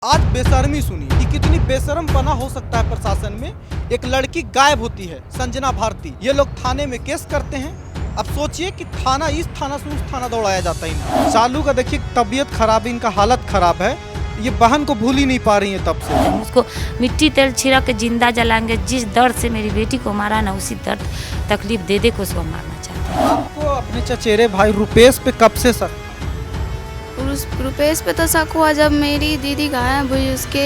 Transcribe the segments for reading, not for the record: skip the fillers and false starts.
आज बेशर्मी सुनिए कि कितनी बेशर्मपना हो सकता है प्रशासन में। एक लड़की गायब होती है, संजना भारती। ये लोग थाने में केस करते हैं। अब सोचिए कि थाना इस थाना से उस थाना दौड़ाया जाता है इन्हें। शालू का देखिए तबीयत खराब है, इनका हालत खराब है। ये बहन को भूल ही नहीं पा रही है तब से। उसको मिट्टी तेल छिड़क के जिंदा जलाएंगे। जिस दर्द से मेरी बेटी को मारा ना, उसी दर्द तकलीफ दे दे को उसको मारना चाहते हैं। आपको अपने चचेरे भाई रुपेश पे कब से शक? उस रुपेश पे तो शक हुआ जब मेरी दीदी गायब हुई उसके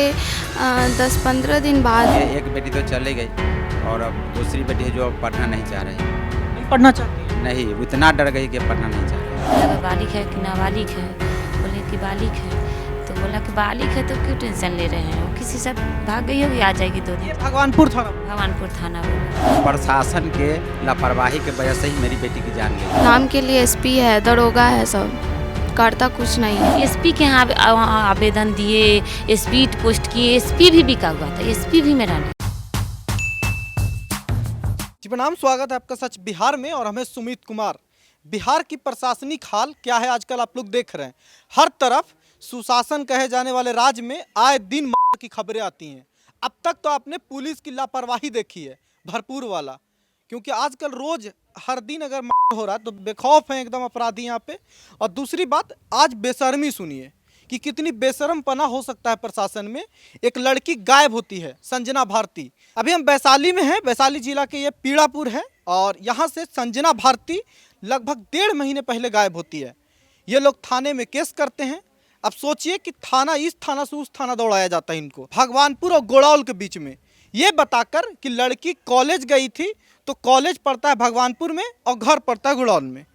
10-15 दिन बाद। एक बेटी तो चली गई और अब दूसरी बेटी जो पढ़ना नहीं चाह रही। नहीं पढ़ना चाहती? नहीं, इतना डर गई कि पढ़ना नहीं चाह रही। अगर बालिक है कि नाबालिग है, बोले कि बालिक है तो बोला कि बालिक है तो क्यों टेंशन ले रहे हैं। वो किसी से भाग गई होगी, आ जाएगी 2 दिन। भगवानपुर थाना। भगवानपुर थाना बोला। प्रशासन के लापरवाही के वजह से ही मेरी बेटी की जान गई। नाम के लिए एसपी है, दरोगा है, सब करता कुछ नहीं है। एसपी के यहाँ आवेदन दिए, स्पीड पोस्ट किए। एसपी भी बिका हुआ था, एसपी भी मेरा नहीं। जी प्रणाम, स्वागत है आपका सच बिहार में और हमें सुमित कुमार। बिहार की प्रशासनिक हाल क्या है आजकल आप लोग देख रहे हैं। हर तरफ सुशासन कहे जाने वाले राज्य में आए दिन की खबरें आती हैं। अब तक तो आपने पुलिस की लापरवाही देखी है, भरपूर वाला। क्योंकि आजकल रोज हर दिन अगर हो रहा है तो बेखौफ हैं एकदम अपराधी यहाँ पे। और दूसरी बात, आज बेशर्मी सुनिए कि कितनी बेशर्मपना हो सकता है प्रशासन में। एक लड़की गायब होती है, संजना भारती। अभी हम वैशाली में हैं, वैशाली जिला के ये पीड़ापुर है और यहाँ से संजना भारती लगभग 1.5 महीने पहले गायब होती है। ये लोग थाने में केस करते हैं। अब सोचिए कि थाना इस थाना से उस थाना दौड़ाया जाता है इनको, भगवानपुर और गोड़ौल के बीच में। ये बताकर कि लड़की कॉलेज गई थी, तो कॉलेज पड़ता है भगवानपुर में और घर पड़ता है गुड़ौल में।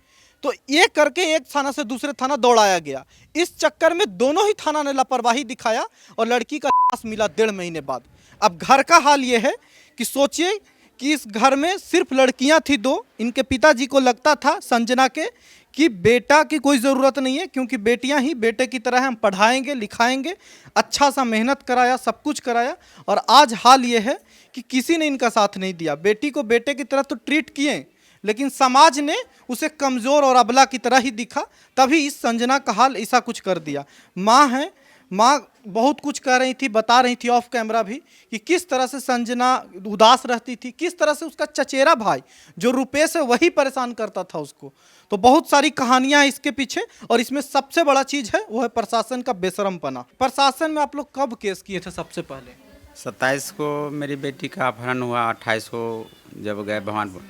तो ये करके एक थाना से दूसरे थाना दौड़ाया गया। इस चक्कर में दोनों ही थाना ने लापरवाही दिखाया और लड़की का लाश मिला 1.5 महीने बाद। अब घर का हाल ये है कि सोचिए कि इस घर में सिर्फ लड़कियां थी 2। इनके पिताजी को लगता था संजना के कि बेटा की कोई ज़रूरत नहीं है, क्योंकि बेटियां ही बेटे की तरह हम पढ़ाएंगे लिखाएंगे। अच्छा सा मेहनत कराया, सब कुछ कराया। और आज हाल ये है कि किसी ने इनका साथ नहीं दिया। बेटी को बेटे की तरह तो ट्रीट किए, लेकिन समाज ने उसे कमज़ोर और अबला की तरह ही दिखा। तभी इस संजना का हाल ऐसा कुछ कर दिया। माँ है, माँ बहुत कुछ कह रही थी, बता रही थी ऑफ कैमरा भी कि किस तरह से संजना उदास रहती थी, किस तरह से उसका चचेरा भाई जो रुपेश है वही परेशान करता था उसको। तो बहुत सारी कहानियां हैं इसके पीछे और इसमें सबसे बड़ा चीज़ है वो है प्रशासन का बेशरमपना। प्रशासन में आप लोग कब केस किए थे सबसे पहले? 27 को मेरी बेटी का अपहरण हुआ, 28 को जब गए भगवानपुर।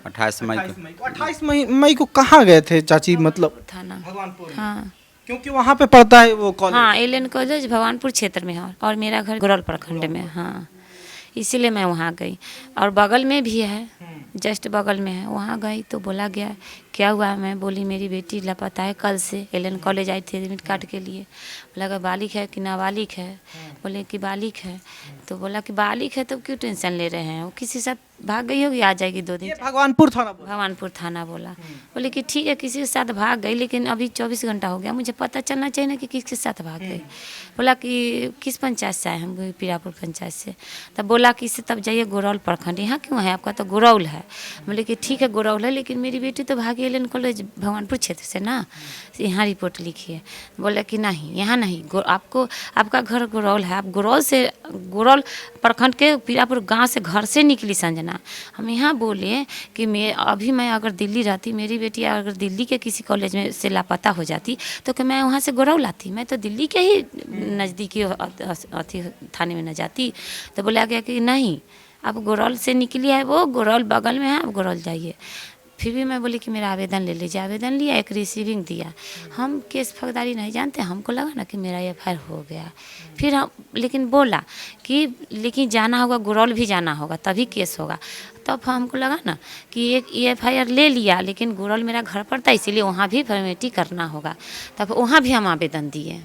28 मई को। 28 मई को कहाँ गए थे चाची? मतलब थाना भगवानपुर। हाँ क्योंकि वहाँ पे पड़ता है वो कॉलेज। हाँ, एलन कॉलेज भगवानपुर क्षेत्र में है और मेरा घर गुड़ौल प्रखंड में। हाँ, इसीलिए मैं वहाँ गई। और बगल में भी है, जस्ट बगल में है। वहाँ गई तो बोला गया क्या हुआ। मैं बोली मेरी बेटी लापता है, कल से एलन कॉलेज आई थी एडमिट कार्ड के लिए। बोला कि बालिक है कि नाबालिग है। बोले कि बालिक है तो बोला कि बालिक है तो क्यों टेंशन ले रहे हैं। वो किसी से भाग गई होगी, आ जाएगी 2 दिन। भगवानपुर थाना। भगवानपुर थाना बोला। बोले कि ठीक है किसी के साथ भाग गई, लेकिन अभी 24 घंटा हो गया, मुझे पता चलना चाहिए ना कि किसके साथ भाग गई। बोला कि किस पंचायत से आए हम? पीड़ापुर पंचायत से। तब बोला कि इससे तब जाइए गुड़ौल प्रखंड। यहाँ क्यों है आपका? तो गुड़ौल है। बोले कि ठीक है गुड़ौल है, लेकिन मेरी बेटी तो भागी एलन कॉलेज भगवानपुर क्षेत्र से ना, यहाँ रिपोर्ट लिखी है। बोले कि नहीं यहाँ नहीं, आपको आपका घर गुड़ौल है, आप गुड़ौल से, गुड़ौल प्रखंड के पीड़ापुर गाँव से घर से निकली संजना। हम यहाँ बोले कि मैं अगर दिल्ली रहती, मेरी बेटी अगर दिल्ली के किसी कॉलेज में से लापता हो जाती तो कि मैं वहाँ से गुड़ौल आती, मैं तो दिल्ली के ही नज़दीकी अथी थाने में न जाती। तो बोला गया कि नहीं, अब गुड़ौल से निकली है, वो गुड़ौल बगल में है, अब गुड़ौल जाइए। फिर भी मैं बोली कि मेरा आवेदन ले लीजिए। आवेदन लिया, एक रिसीविंग दिया। हम केस फौजदारी नहीं जानते, हमको लगा ना कि मेरा एफआईआर हो गया। फिर हम लेकिन बोला कि लेकिन जाना होगा, गुड़ौल भी जाना होगा तभी केस होगा। तब हमको लगा ना कि एक एफआईआर ले लिया, लेकिन गुड़ौल मेरा घर पड़ता है, इसीलिए वहाँ भी फॉर्मेलिटी करना होगा। तब वहाँ भी हम आवेदन दिए,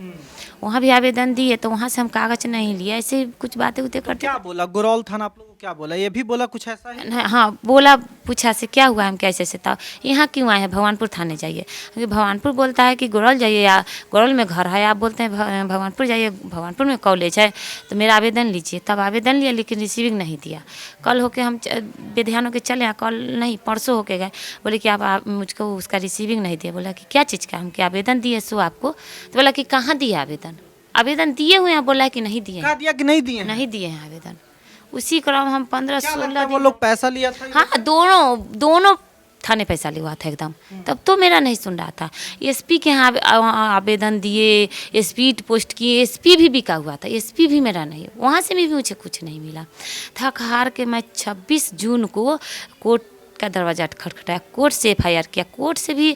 वहाँ भी आवेदन दिए। तो वहाँ से हम कागज नहीं लिए, ऐसे कुछ बातें उतें करते। क्या बोला गुड़ौल थाना आप लोगों को? क्या बोला? ये भी बोला कुछ ऐसा है? हाँ बोला, पूछा से क्या हुआ, हम कैसे से था यहाँ क्यों आए हैं, भगवानपुर थाने जाइए। भगवानपुर बोलता है कि गुड़ौल जाइए, या गुड़ौल में घर है, आप बोलते हैं भगवानपुर जाइए, भगवानपुर में कॉलेज है, तो मेरा आवेदन लीजिए। तब आवेदन लिया, लेकिन रिसीविंग नहीं दिया। कल होके हम बेध्यान होके चले, कल नहीं परसों होके गए। बोले कि आप मुझको उसका रिसीविंग नहीं दिया। बोला कि क्या चीज़ का? हम क्या आवेदन दिए सो आपको? तो बोला कि कहाँ दिया आवेदन? आवेदन दिए हुए हैं, बोला है कि नहीं दिए हैं। कहा दिया कि नहीं दिए हैं? नहीं दिए हैं आवेदन। उसी क्रम हम 15-16 वो लोग पैसा लिया था? हाँ, दोनों थाने पैसा लिया था एकदम। तब तो मेरा नहीं सुन रहा था। एसपी के यहाँ आवेदन दिए, एसपी पोस्ट किए, एसपी भी बिका हुआ था, एसपी भी मेरा नहीं, वहाँ से भी मुझे कुछ नहीं मिला। थक हार के मैं 26 जून को कोर्ट का दरवाज़ा खटखटाया, कोर्ट से एफआईआर किया। कोर्ट से भी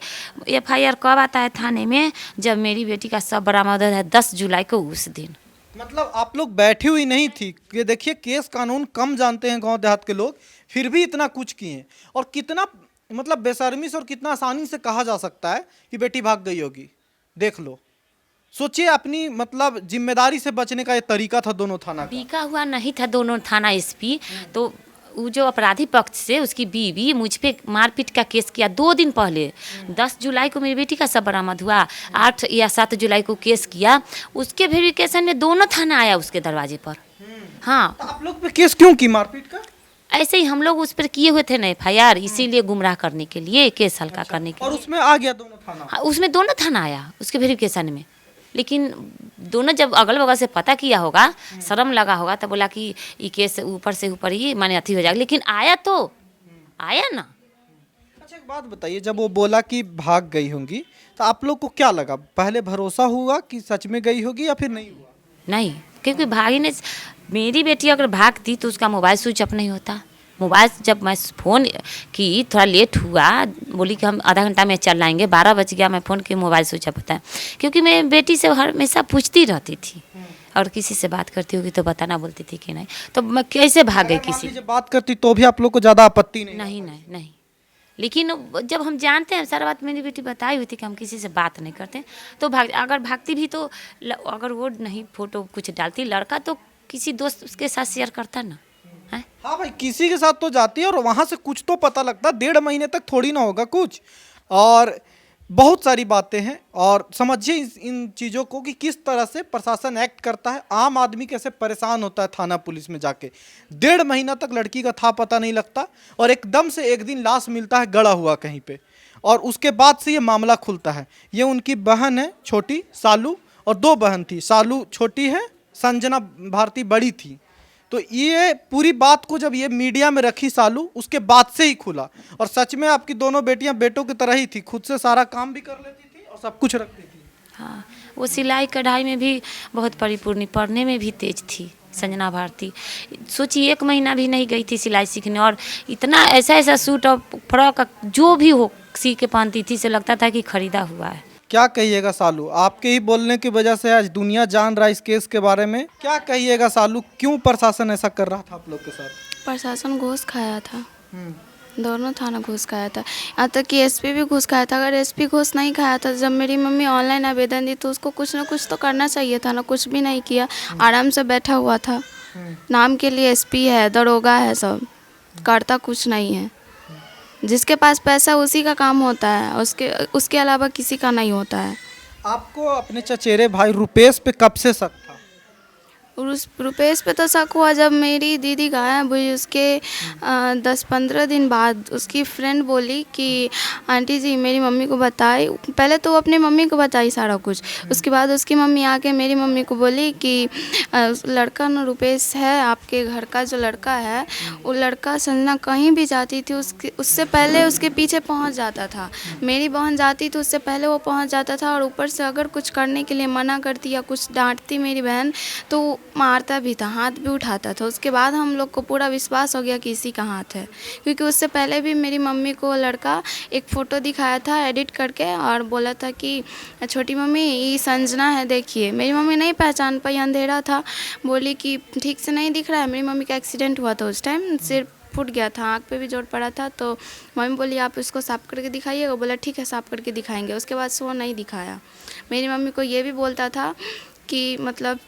एफआईआर कब आता है थाने में, जब मेरी बेटी का शव बरामद होता है 10 जुलाई को, उस दिन। मतलब आप लोग बैठी हुई नहीं थी कि देखिए केस कानून कम जानते हैं गांव देहात के लोग, फिर भी इतना कुछ किए। और कितना मतलब बेशर्मी से और कितना आसानी से कहा जा सकता है कि बेटी भाग गई होगी। देख लो, सोचिए अपनी मतलब जिम्मेदारी से बचने का ये तरीका था दोनों थाना का। बिका हुआ नहीं था दोनों थाना एसपी। तो वो जो अपराधी पक्ष से उसकी बीवी मुझ पे मारपीट का केस किया 2 दिन पहले। 10 जुलाई को मेरी बेटी का शव बरामद हुआ, 8 या 7 जुलाई को केस किया। उसके वेरिफिकेशन में दोनों थाना आया उसके दरवाजे पर। हाँ, तो आप लोग पे केस क्यों की मारपीट का? ऐसे ही हम लोग उस पर किए हुए थे ना एफआईआर, इसीलिए गुमराह करने के लिए, केस हल्का करने के और लिए। उसमें आ गया दोनों थाना? हाँ, उसमें दोनों थाना आया उसके वेरिफिकेशन में। लेकिन दोनों जब अगल बगल से पता किया होगा, शर्म लगा होगा, तो बोला कि ये केस ऊपर से ऊपर ही माने अथी हो जाएगा। लेकिन आया तो आया ना। अच्छा एक बात बताइए, जब वो बोला कि भाग गई होंगी तो आप लोग को क्या लगा? पहले भरोसा हुआ कि सच में गई होगी या फिर नहीं हुआ? नहीं, क्योंकि भागी ने, मेरी बेटी अगर भागती तो उसका मोबाइल स्विच ऑफ नहीं होता। मोबाइल जब मैं फ़ोन की, थोड़ा लेट हुआ, बोली कि हम आधा घंटा में चल आएंगे, 12 बज गया, मैं फ़ोन की, मोबाइल स्विच ऑफ होता है। क्योंकि मैं बेटी से हमेशा पूछती रहती थी, और किसी से बात करती होगी तो बताना बोलती थी कि नहीं, तो मैं कैसे भाग गई किसी। जब बात करती तो भी आप लोग को ज़्यादा आपत्ति नहीं? नहीं नहीं नहीं, लेकिन जब हम जानते हैं सारा बात, मेरी बेटी बताई हुई थी कि हम किसी से बात नहीं करते, तो अगर भागती भी तो अगर वो नहीं फोटो कुछ डालती लड़का, तो किसी दोस्त उसके साथ शेयर करता ना है। हाँ भाई, किसी के साथ तो जाती है और वहाँ से कुछ तो पता लगता है। 1.5 महीने तक थोड़ी ना होगा कुछ। और बहुत सारी बातें हैं, और समझिए इन चीज़ों को कि किस तरह से प्रशासन एक्ट करता है, आम आदमी कैसे परेशान होता है थाना पुलिस में जाके। 1.5 महीना तक लड़की का था पता नहीं लगता, और एकदम से एक दिन लाश मिलता है गड़ा हुआ कहीं पे, और उसके बाद से ये मामला खुलता है। ये उनकी बहन है छोटी, सालू, और 2 बहन थी, सालू छोटी है, संजना भारती बड़ी थी। तो ये पूरी बात को जब ये मीडिया में रखी सालू, उसके बाद से ही खुला। और सच में आपकी दोनों बेटियां बेटों की तरह ही थी, खुद से सारा काम भी कर लेती थी और सब कुछ रखती थी। हाँ, वो सिलाई कढ़ाई में भी बहुत परिपूर्ण, पढ़ने में भी तेज थी संजना भारती। सोचिए 1 महीना भी नहीं गई थी सिलाई सीखने, और इतना ऐसा ऐसा सूट और फ्रॉक जो भी हो सी के पहनती थी, से लगता था कि खरीदा हुआ है। क्या कहिएगा सालू, आपके ही बोलने की वजह से आज दुनिया जान रहा है इस केस के बारे में। क्या कहिएगा सालू, क्यों प्रशासन ऐसा कर रहा था आप लोग के साथ? प्रशासन घूस खाया था, दोनों थाना घूस खाया था। यहाँ तक कि एसपी भी घूस खाया था। अगर एसपी घूस नहीं खाया था, जब मेरी मम्मी ऑनलाइन आवेदन दी तो उसको कुछ ना कुछ तो करना चाहिए था ना, कुछ भी नहीं किया, आराम से बैठा हुआ था। नाम के लिए एसपी है, दरोगा है, सब करता कुछ नहीं है। जिसके पास पैसा उसी का काम होता है, उसके अलावा किसी का नहीं होता है। आपको अपने चचेरे भाई रुपेश पे कब से शक था? उस रुपेश पे तो शक हुआ जब मेरी दीदी गायब हुई, उसके 10-15 दिन बाद उसकी फ्रेंड बोली कि आंटी जी मेरी मम्मी को बताई। पहले तो वो अपनी मम्मी को बताई सारा कुछ, उसके बाद उसकी मम्मी आके मेरी मम्मी को बोली कि लड़का ना रुपेश है, आपके घर का जो लड़का है, वो लड़का संजना कहीं भी जाती थी उससे पहले उसके पीछे पहुंच जाता था। मेरी बहन जाती तो उससे पहले वो पहुंच जाता था, और ऊपर से अगर कुछ करने के लिए मना करती या कुछ डांटती मेरी बहन तो मारता भी था, हाथ भी उठाता था। उसके बाद हम लोग को पूरा विश्वास हो गया कि इसी का हाथ है, क्योंकि उससे पहले भी मेरी मम्मी को लड़का एक फ़ोटो दिखाया था एडिट करके, और बोला था कि छोटी मम्मी ये संजना है देखिए। मेरी मम्मी नहीं पहचान पाई, अंधेरा था, बोली कि ठीक से नहीं दिख रहा है। मेरी मम्मी का एक्सीडेंट हुआ था उस टाइम, सिर फूट गया था, आँख पे भी चोट पड़ा था, तो मम्मी बोली आप इसको साफ़ करके दिखाइएगा। बोला ठीक है साफ़ करके दिखाएंगे। उसके बाद से वो नहीं दिखाया। मेरी मम्मी को ये भी बोलता था कि मतलब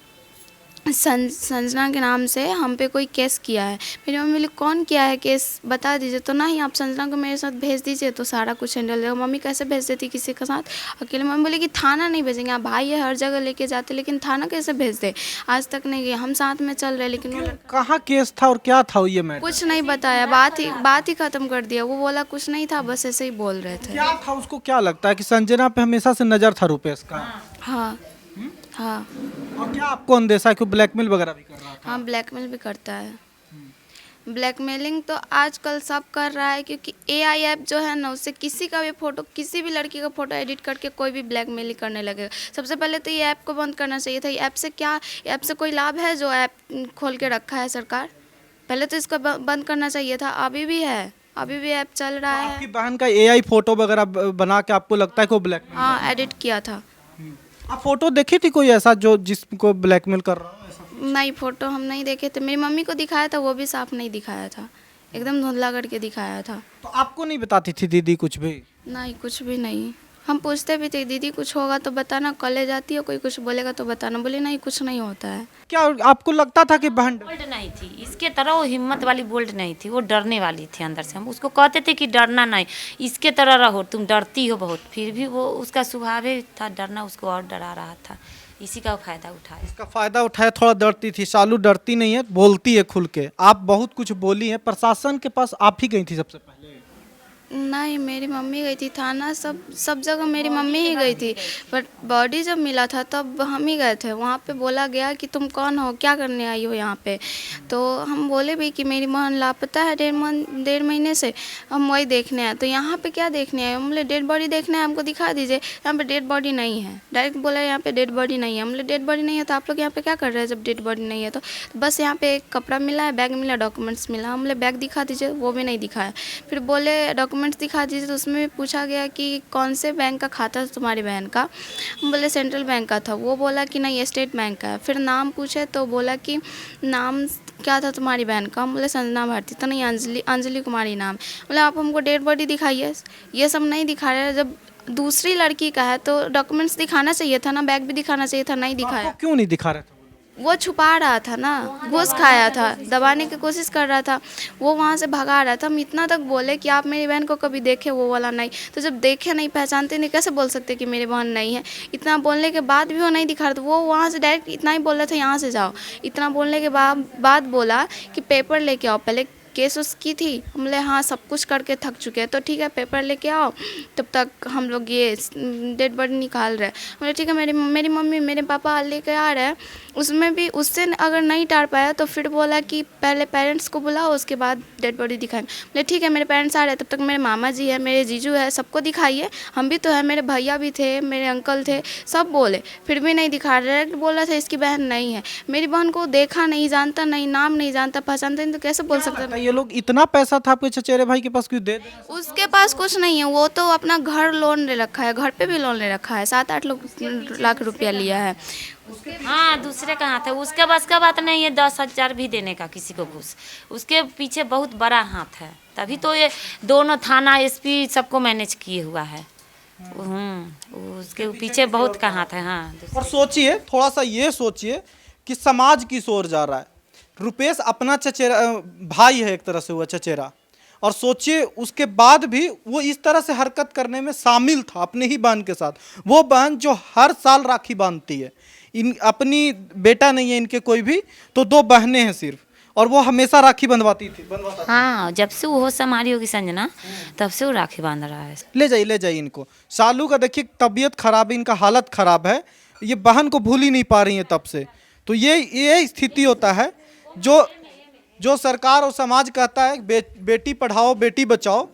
संजना के नाम से हम पे कोई केस किया है। मेरी मम्मी बोली कौन किया है केस, बता दीजिए। तो नहीं, आप संजना को मेरे साथ भेज दीजिए तो सारा कुछ हैंडल होगा। मम्मी कैसे भेज देती किसी के साथ अकेले? मम्मी बोली कि थाना नहीं भेजेंगे, आप भाई है हर जगह लेके जाते, लेकिन थाना कैसे भेज दे? आज तक नहीं गए, हम साथ में चल रहे, लेकिन वो कहाँ केस था और क्या था ये मैटर? कुछ नहीं बताया, बात ही खत्म कर दिया। वो बोला कुछ नहीं था, बस ऐसे ही बोल रहे थे। क्या था? उसको क्या लगता है कि संजना पे हमेशा से नजर था रुपेश का? हाँ, हाँ और क्या आपको अंदेशा है कि ब्लैकमेल वगैरह भी कर रहा था? हाँ, ब्लैकमेल भी करता है। ब्लैकमेलिंग तो आजकल सब कर रहा है, क्योंकि एआई ऐप जो है ना, उससे किसी का भी फ़ोटो, किसी भी लड़की का फ़ोटो एडिट करके कोई भी ब्लैकमेलिंग करने लगेगा। सबसे पहले तो ये ऐप को बंद करना चाहिए था। ये ऐप से क्या, ऐप से कोई लाभ है जो ऐप खोल के रखा है सरकार? पहले तो इसको बंद करना चाहिए था। अभी भी है, अभी भी ऐप चल रहा है। आपकी बहन का एआई फोटो वगैरह बना के आपको लगता है कि वो ब्लैकमेल? हाँ, एडिट किया था। आप फोटो देखी थी कोई ऐसा जो जिसको ब्लैकमेल कर रहा हो ऐसा? नहीं, फ़ोटो हम नहीं देखे थे। मेरी मम्मी को दिखाया था, वो भी साफ नहीं दिखाया था, एकदम धुंधला करके दिखाया था। तो आपको नहीं बताती थी दीदी कुछ भी? नहीं, कुछ भी नहीं। हम पूछते भी थे, दीदी कुछ होगा तो बताना, कॉलेज आती हो, कोई कुछ बोलेगा तो बताना। बोले नहीं, कुछ नहीं होता है। क्या आपको लगता था कि बहन बोल्ड नहीं थी इसके तरह, वो हिम्मत वाली बोल्ड नहीं थी, वो डरने वाली थी अंदर से। हम उसको कहते थे कि डरना नहीं, इसके तरह रहो, तुम डरती हो बहुत, फिर भी वो उसका स्वभाव ही था डरना, उसको और डरा रहा था। इसी का फायदा उठाया। इसका फायदा उठाया, थोड़ा डरती थी। शालू डरती नहीं है, बोलती है खुल के। आप बहुत कुछ बोली हैं, प्रशासन के पास आप ही गई थी सबसे पहले? नहीं, मेरी मम्मी गई थी थाना, सब जगह मेरी मम्मी ही गई थी। बट बॉडी जब मिला था तब हम ही गए थे। वहाँ पे बोला गया कि तुम कौन हो, क्या करने आई हो यहाँ पे? तो हम बोले भी कि मेरी बहन लापता है 1.5 महीने से, हम वही देखने आए। तो यहाँ पे क्या देखने आए? हम बोले डेड बॉडी देखने आए, हमको दिखा दीजिए। यहाँ पे डेड बॉडी नहीं है, डायरेक्ट बोला यहाँ पे डेड बॉडी नहीं है। हम बोले डेड बॉडी नहीं है तो आप लोग यहाँ पे क्या कर रहे हैं जब डेड बॉडी नहीं है? तो बस यहाँ पे एक कपड़ा मिला है, बैग मिला, डॉक्यूमेंट्स मिला। हम बोले बैग दिखा दीजिए, वो भी नहीं दिखाया। फिर बोले डॉक्यूमेंट्स दिखा दीजिए, तो उसमें भी पूछा गया कि कौन से बैंक का खाता था तुम्हारी बहन का? हम बोले सेंट्रल बैंक का था। वो बोला कि नहीं, स्टेट बैंक का है। फिर नाम पूछे तो बोला कि नाम क्या था तुम्हारी बहन का? हम बोले संजना भारती। तो नहीं, अंजलि कुमारी नाम। बोले आप हमको डेड बॉडी दिखाइए। ये सब नहीं दिखा रहे। जब दूसरी लड़की का है तो डॉक्यूमेंट्स दिखाना चाहिए था ना, बैग भी दिखाना चाहिए था, नहीं दिखाया। आपको क्यों नहीं दिखा रहे थे? वो छुपा रहा था ना, घूस खाया था, दबाने की कोशिश कर रहा था। वो वहाँ से भगा रहा था। हम इतना तक बोले कि आप मेरी बहन को कभी देखे? वो वाला नहीं। तो जब देखे नहीं, पहचानते नहीं, कैसे बोल सकते कि मेरी बहन नहीं है? इतना बोलने के बाद भी वो नहीं दिखा रहा था। वो वहाँ से डायरेक्ट इतना ही बोल रहा था, यहाँ से जाओ। इतना बोलने के बाद बोला कि पेपर लेके आओ। पहले केस उसकी थी। हम बोले हाँ, सब कुछ करके थक चुके हैं, तो ठीक है पेपर लेके आओ, तब तक हम लोग ये डेड बॉडी निकाल रहे हैं। बोले ठीक है, मेरी मम्मी मेरे पापा लेके आ रहे हैं। उसमें भी उससे अगर नहीं टाल पाया तो फिर बोला कि पहले पेरेंट्स को बुलाओ, उसके बाद डेड बॉडी दिखाएंगे। बोले ठीक है, मेरे पेरेंट्स आ रहे हैं, तब तक मेरे मामा जी है, मेरे जीजू है, सबको दिखाइए, हम भी तो है, मेरे भैया भी थे, मेरे अंकल थे, सब बोले, फिर भी नहीं दिखा रहे। डायरेक्ट बोला था इसकी बहन नहीं है। मेरी बहन को देखा नहीं, जानता नहीं, नाम नहीं जानता, पहचानता नहीं, तो कैसे बोल सकता है? ये लोग इतना पैसा था आपके चचेरे भाई के पास, क्यों दे देना? उसके पास कुछ नहीं है। वो तो अपना घर लोन ले रखा है, घर पे भी लोन ले रखा है, 7-8 लाख रुपया लिया है। हाँ, दूसरे का हाथ है, उसके बस का बात नहीं है 10,000 भी देने का किसी को घूस। उसके पीछे बहुत बड़ा हाथ है, तभी तो ये दोनों थाना एसपी सबको मैनेज किए हुआ है। उसके पीछे बहुत का हाथ है। हाँ, और सोचिए, थोड़ा सा ये सोचिए कि समाज की ओर जा रहा है। रुपेश अपना चचेरा भाई है, एक तरह से हुआ चचेरा, और सोचिए उसके बाद भी वो इस तरह से हरकत करने में शामिल था अपने ही बहन के साथ। वो बहन जो हर साल राखी बांधती है, अपनी बेटा नहीं है इनके कोई भी, तो 2 बहनें हैं सिर्फ, और वो हमेशा राखी बंधवाता था। हाँ, जब से वो होश संभाली होगी संजना, तब से वो राखी बांध रहा है। ले जाइए इनको। शालू का देखिए तबीयत खराब है, इनका हालत खराब है, ये बहन को भूल ही नहीं पा रही है तब से। तो ये स्थिति होता है जो सरकार और समाज कहता है बेटी पढ़ाओ बेटी बचाओ,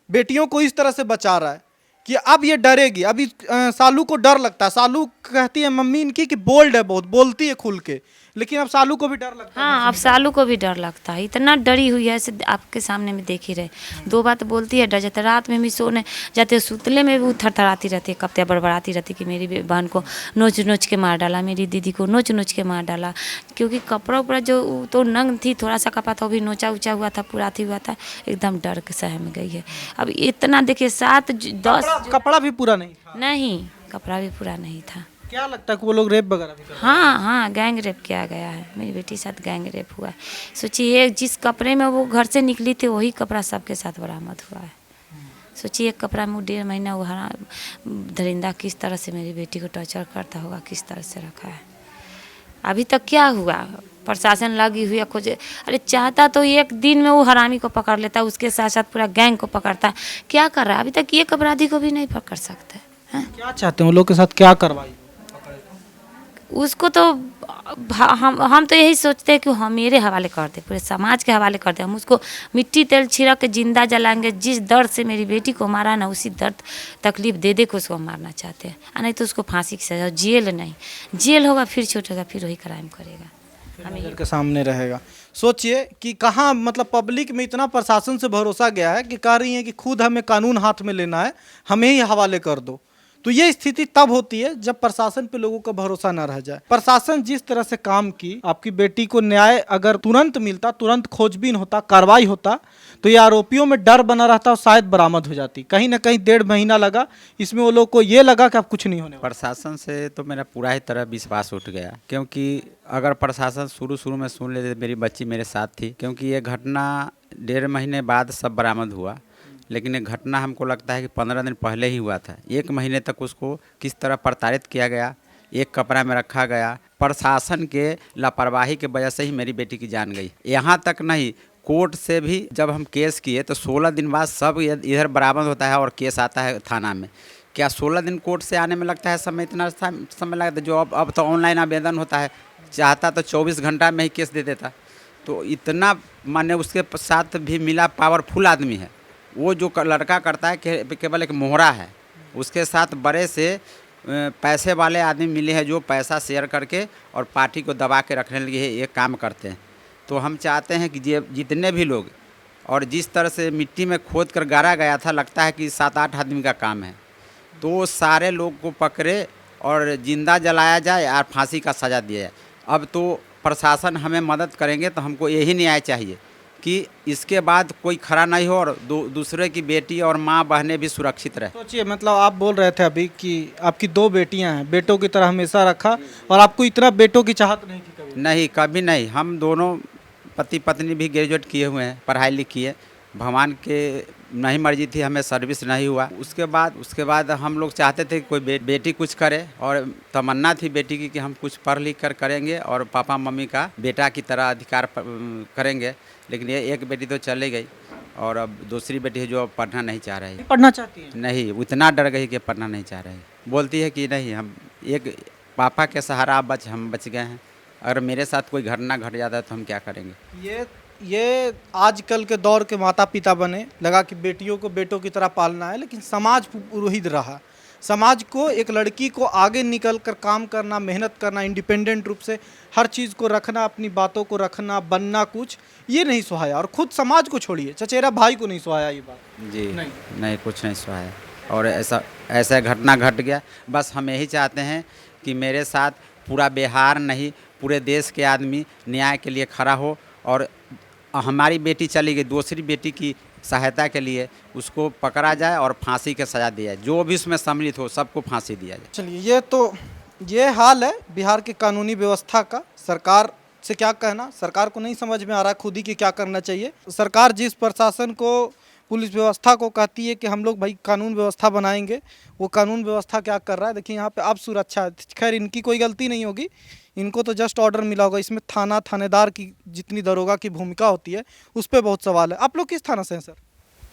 बेटियों को इस तरह से बचा रहा है कि अब ये डरेगी। अभी शालू को डर लगता है। शालू कहती है मम्मी इनकी कि बोल्ड है, बहुत बोलती है खुल के, लेकिन अब शालू को भी डर लगता है। हाँ, अब शालू को भी डर लगता है। इतना डरी हुई है, ऐसे आपके सामने में देख ही रहे। 2 बात बोलती है, डर जाता है। रात में भी सोने जाते, सुतले में भी वो थरथराती रहती है, कपतिया बड़बड़ाती रहती है कि मेरी बहन को नोच के मार डाला, मेरी दीदी को नोच के मार डाला। क्योंकि कपड़ा उपड़ा जो तो नंग थी, थोड़ा सा कपड़ा था, वो भी नोचा ऊँचा हुआ था, पूरा थी हुआ था, एकदम डर के सहम गई है। अब इतना देखिए 7-10 कपड़ा भी पूरा नहीं था। नहीं, कपड़ा भी पूरा नहीं था। क्या लगता है कि वो लोग रेप वगैरह भी कर रहे हाँ, गैंग रेप किया गया है। मेरी बेटी के साथ गैंग रेप हुआ है। सोचिए, जिस कपड़े में वो घर से निकली थी वही कपड़ा सबके साथ बरामद हुआ है। सोचिए, एक कपड़ा में वो 1.5 महीना वो दरिंदा किस तरह से मेरी बेटी को टॉर्चर करता होगा, किस तरह से रखा है। अभी तक क्या हुआ? प्रशासन लगी हुई है खोजे। अरे चाहता तो एक दिन में वो हरामी को पकड़ लेता, उसके साथ साथ पूरा गैंग को पकड़ता। क्या कर रहा है? अभी तक एक अपराधी को भी नहीं पकड़ सकता है। क्या चाहते हैं वो लोग के साथ, क्या कार्रवाई? उसको तो हम तो यही सोचते हैं कि हम मेरे हवाले कर दे, पूरे समाज के हवाले कर दे। हम उसको मिट्टी तेल छिड़क के जिंदा जलाएंगे। जिस दर्द से मेरी बेटी को मारा ना, उसी दर्द तकलीफ दे दे के उसको हम मारना चाहते हैं। नहीं तो उसको फांसी की सजा, जेल नहीं, जेल होगा फिर छूटेगा, फिर वही क्राइम करेगा। हमें नजर के सामने रहेगा। सोचिए कि कहाँ मतलब पब्लिक में इतना प्रशासन से भरोसा गया है कि कह रही है कि खुद हमें कानून हाथ में लेना है, हमें ही हवाले कर दो। तो ये स्थिति तब होती है जब प्रशासन पे लोगों का भरोसा न रह जाए। प्रशासन जिस तरह से काम की, आपकी बेटी को न्याय अगर तुरंत मिलता, तुरंत खोजबीन होता, कार्रवाई होता, तो ये आरोपियों में डर बना रहता और शायद बरामद हो जाती। कहीं ना कहीं 1.5 महीना लगा, इसमें वो लोग को ये लगा कि अब कुछ नहीं होने वाला। प्रशासन से तो मेरा पूरा ही तरह विश्वास उठ गया, क्योंकि अगर प्रशासन शुरू में सुन लेते, मेरी बच्ची मेरे साथ थी, क्योंकि ये घटना 1.5 महीने बाद सब बरामद हुआ, लेकिन ये घटना हमको लगता है कि 15 दिन पहले ही हुआ था। 1 महीने तक उसको किस तरह प्रताड़ित किया गया, एक कमरा में रखा गया। प्रशासन के लापरवाही की वजह से ही मेरी बेटी की जान गई। यहाँ तक नहीं, कोर्ट से भी जब हम केस किए तो 16 दिन बाद सब इधर बरामद होता है और केस आता है थाना में। क्या 16 दिन कोर्ट से आने में लगता है समय, इतना समय लगता है? जो अब तो ऑनलाइन आवेदन होता है, चाहता तो 24 घंटा में ही केस दे देता। तो इतना माने उसके साथ भी मिला पावरफुल आदमी है। वो जो लड़का करता है केवल एक मोहरा है, उसके साथ बड़े से पैसे वाले आदमी मिले हैं जो पैसा शेयर करके और पार्टी को दबा के रखने के लिए ये काम करते हैं। तो हम चाहते हैं कि जितने भी लोग, और जिस तरह से मिट्टी में खोद कर गाड़ा गया था, लगता है कि 7-8 आदमी का काम है, तो सारे लोग को पकड़े और जिंदा जलाया जाए और फांसी का सज़ा दिया जाए। अब तो प्रशासन हमें मदद करेंगे तो हमको यही न्याय चाहिए कि इसके बाद कोई खड़ा नहीं हो और दूसरे की बेटी और माँ बहनें भी सुरक्षित रहे। सोचिए, मतलब आप बोल रहे थे अभी कि आपकी 2 बेटियां हैं, बेटों की तरह हमेशा रखा, और आपको इतना बेटों की चाहत नहीं थी कभी? नहीं, कभी नहीं। हम दोनों पति पत्नी भी ग्रेजुएट किए हुए हैं, पढ़ाई लिखी है। भगवान के नहीं मर्जी थी, हमें सर्विस नहीं हुआ। उसके बाद हम लोग चाहते थे कि कोई बेटी कुछ करे, और तमन्ना थी बेटी की कि हम कुछ पढ़ लिख कर करेंगे और पापा मम्मी का बेटा की तरह अधिकार करेंगे। लेकिन ये एक बेटी तो चली गई, और अब दूसरी बेटी है जो अब पढ़ना नहीं चाह रही। पढ़ना चाहती है? नहीं, इतना डर गई कि पढ़ना नहीं चाह रही। बोलती है कि नहीं, हम एक पापा के सहारा हम बच गए हैं, अगर मेरे साथ कोई घटना घट जाता है तो हम क्या करेंगे। ये आजकल के दौर के माता पिता बने, लगा कि बेटियों को बेटों की तरह पालना है, लेकिन समाज पुरोहित रहा। समाज को, एक लड़की को आगे निकल कर काम करना, मेहनत करना, इंडिपेंडेंट रूप से हर चीज़ को रखना, अपनी बातों को रखना, बनना कुछ, ये नहीं सुहाया। और खुद समाज को छोड़िए, चचेरा भाई को नहीं सुहाया ये बात। जी नहीं, कुछ नहीं सुहाया। और ऐसा घटना घट गया। बस हम यही चाहते हैं कि मेरे साथ पूरा बिहार नहीं, पूरे देश के आदमी न्याय के लिए खड़ा हो, और हमारी बेटी चली गई, दूसरी बेटी की सहायता के लिए उसको पकड़ा जाए और फांसी की सज़ा दी जाए। जो भी उसमें सम्मिलित हो सबको फांसी दिया जाए। चलिए, ये हाल है बिहार की कानूनी व्यवस्था का। सरकार से क्या कहना, सरकार को नहीं समझ में आ रहा खुद ही कि क्या करना चाहिए। सरकार जिस प्रशासन को, पुलिस व्यवस्था को कहती है कि हम लोग भाई कानून व्यवस्था बनाएंगे, वो कानून व्यवस्था क्या कर रहा है देखिए। यहाँ पे अब सुरक्षा, खैर इनकी कोई गलती नहीं होगी, इनको तो जस्ट ऑर्डर मिला होगा। इसमें थानेदार की जितनी दरोगा की भूमिका होती है उस पर बहुत सवाल है। आप लोग किस थाना से हैं सर?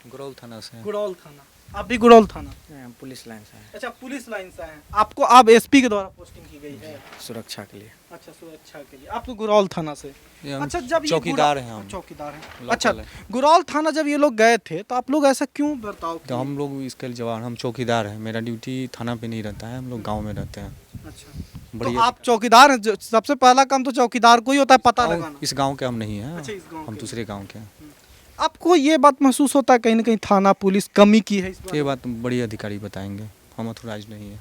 गुड़ौल थाना से। गुड़ौल थाना। आप भी गुड़ौल थाना? पुलिस लाइन से है। अच्छा, पुलिस लाइन से हैं। आपको अब एसपी के द्वारा पोस्टिंग की गई है सुरक्षा के लिए। अच्छा, सुरक्षा के लिए। आप तो गुड़ौल थाना से? अच्छा, जब चौकीदार हैं हम। चौकीदार हैं। अच्छा, गुड़ौल थाना जब ये लोग गए थे तो आप लोग ऐसा क्यों बर्ताव किए? तो हम लोग इसके जवान, हम चौकीदार हैं। मेरा ड्यूटी थाना पे नहीं रहता है, हम लोग गांव में रहते हैं। अच्छा, तो आप चौकीदार हैं। सबसे पहला काम तो चौकीदार को ही होता है, पता लगाना। इस गांव के हम नहीं हैं। अच्छा, इस गांव हम के। दूसरे गांव के हैं। आपको ये बात महसूस होता है कहीं ना कहीं थाना पुलिस कमी की है इस बार? ये बात बड़ी अधिकारी बताएंगे, हम अथोराइज नहीं है।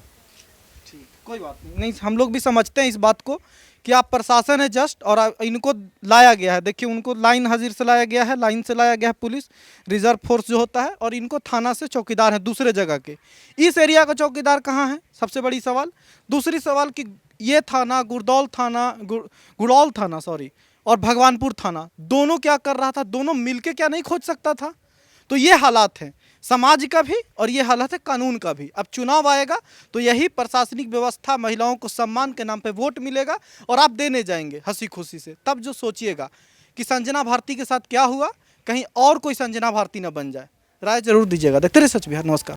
ठीक, कोई बात नहीं, हम लोग भी समझते हैं इस बात को कि आप प्रशासन है जस्ट, और इनको लाया गया है। देखिए, उनको लाइन हाजिर से लाया गया है, लाइन से लाया गया है पुलिस रिजर्व फोर्स जो होता है, और इनको थाना से चौकीदार है दूसरे जगह के। इस एरिया का चौकीदार कहाँ है, सबसे बड़ी सवाल। दूसरी सवाल कि ये थाना गुड़ौल थाना और भगवानपुर थाना दोनों क्या कर रहा था, दोनों मिलके क्या नहीं खोज सकता था? तो ये हालात हैं समाज का भी, और ये हालत है कानून का भी। अब चुनाव आएगा तो यही प्रशासनिक व्यवस्था, महिलाओं को सम्मान के नाम पे वोट मिलेगा और आप देने जाएंगे हंसी खुशी से। तब जो सोचिएगा कि संजना भारती के साथ क्या हुआ, कहीं और कोई संजना भारती ना बन जाए। राय जरूर दीजिएगा। देखते रहिए सच बिहार। नमस्कार।